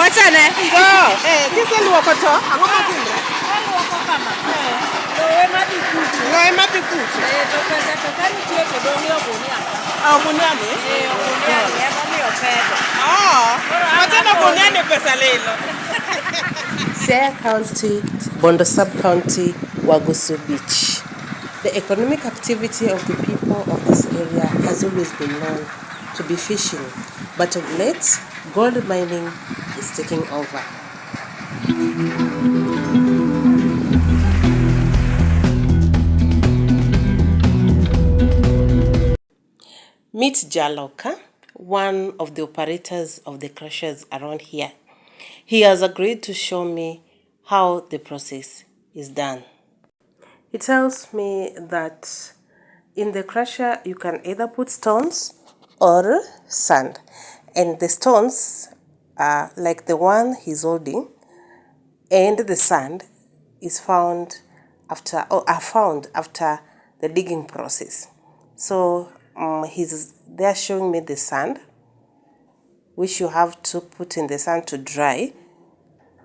wachane. So, kiseluoko to, ang'o matimre? Aluoko kama. Lowe madhi kucho. Lowe madhi kucho. To pesa to ka nitie to dong' e ogunia ka. Ogunia ni? Ogunia ni emomiyo pedo. Machana ogunia ni pesa lilo. Siaya County, Bondo Sub-County, Wagusu Beach. The economic activity of the people of this area has always been known to be fishing, but of late, gold mining is taking over. Meet Jaloka, one of the operators of the crushers around here. He has agreed to show me how the process is done. He tells me that in the crusher you can either put stones or sand, and the stones are like the one he's holding, and the sand is found after the digging process. So he's there showing me the sand, which you have to put in the sand to dry,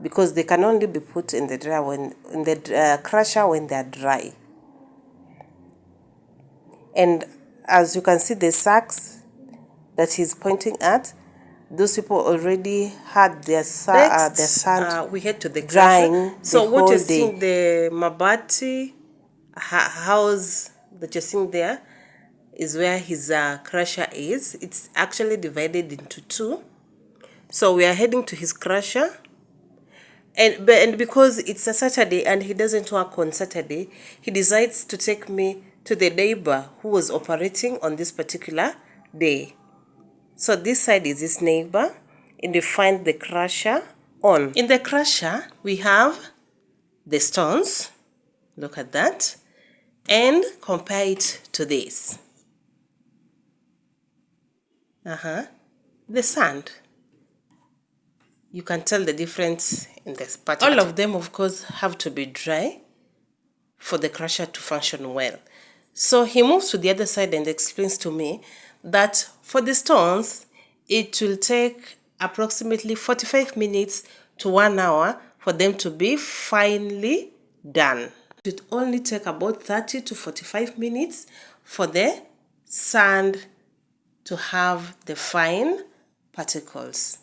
because they can only be put in the crusher when they are dry. And as you can see, the sacks that he's pointing at, those people already had their sand. We head to the drying. So what you're seeing, the mabati house that you're seeing there, is where his crusher is. It's actually divided into two. So we are heading to his crusher. And because it's a Saturday and he doesn't work on Saturday, he decides to take me to the neighbor who was operating on this particular day. So this side is his neighbor, and we find the crusher on. In the crusher, we have the stones. Look at that. And compare it to this. The sand. You can tell the difference in this part. All of them, of course, have to be dry for the crusher to function well. So he moves to the other side and explains to me that for the stones, it will take approximately 45 minutes to 1 hour for them to be finely done. It only take about 30 to 45 minutes for the sand to have the fine particles.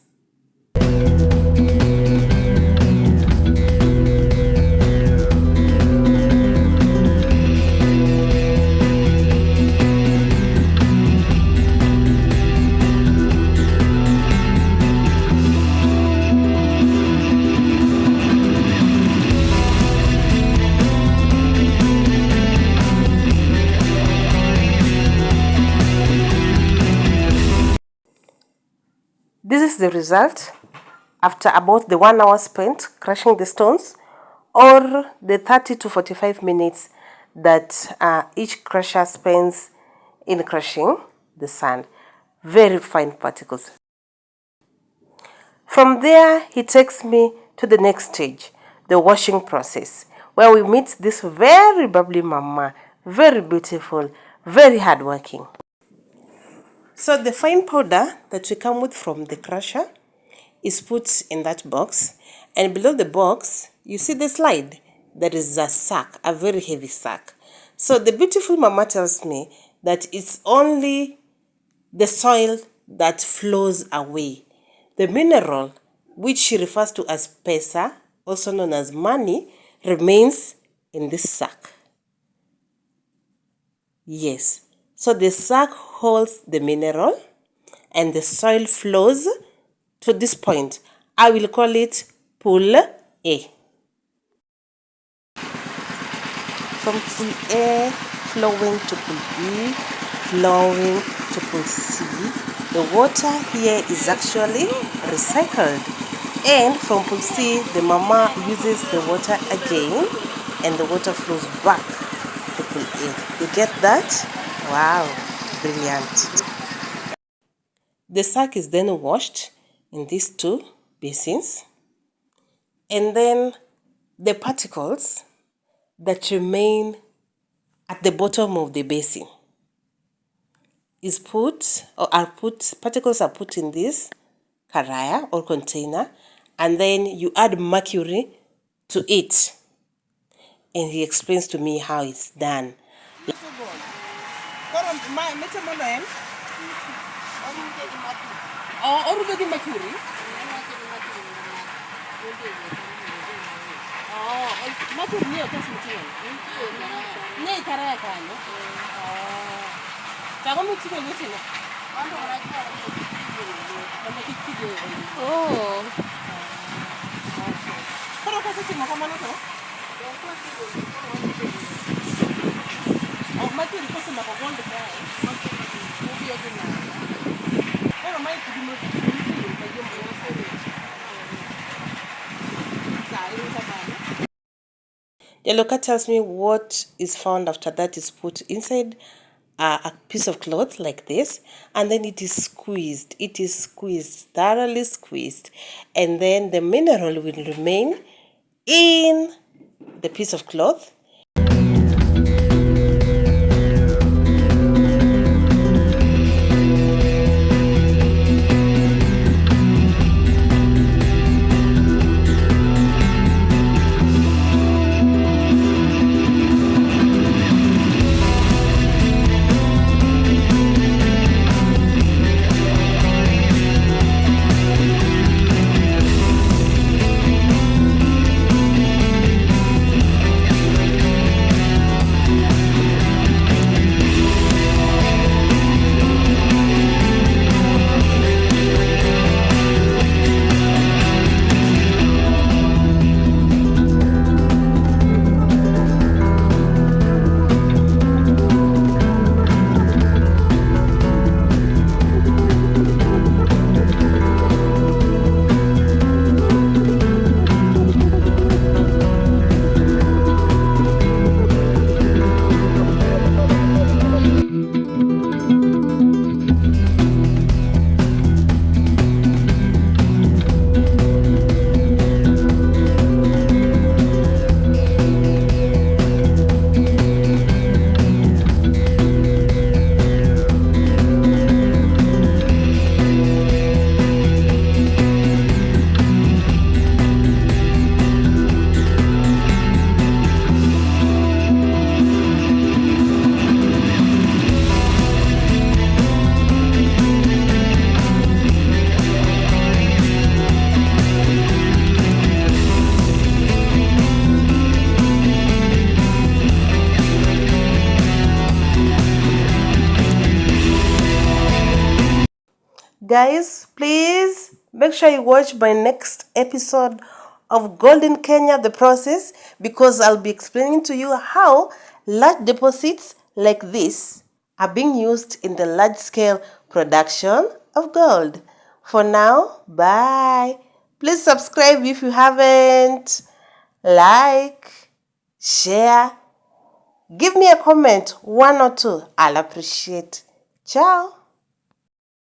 This is the result after about the 1 hour spent crushing the stones, or the 30 to 45 minutes that each crusher spends in crushing the sand. Very fine particles. From there, he takes me to the next stage, the washing process, where we meet this very bubbly mama, very beautiful, very hardworking. So the fine powder that we come with from the crusher is put in that box, and below the box you see the slide. There is a sack, a very heavy sack. So the beautiful mama tells me that it's only the soil that flows away. The mineral, which she refers to as pesa, also known as money, remains in this sack. Yes. So the sack holds the mineral and the soil flows to this point. I will call it pool A. From pool A flowing to pool B, flowing to pool C, the water here is actually recycled. And from pool C, the mama uses the water again, and the water flows back to pool A. You get that? Wow, brilliant. The sack is then washed in these two basins, and then the particles that remain at the bottom of the basin particles are put in this karaya or container, and then you add mercury to it. And he explains to me how it's done. Yeloka tells me what is found after that is put inside a piece of cloth like this, and then it is squeezed. It is squeezed, thoroughly squeezed, and then the mineral will remain in the piece of cloth. Guys, please make sure you watch my next episode of Gold in Kenya, the process, because I'll be explaining to you how large deposits like this are being used in the large-scale production of gold. For now, bye. Please subscribe if you haven't. Like, share, give me a comment, one or two. I'll appreciate. Ciao.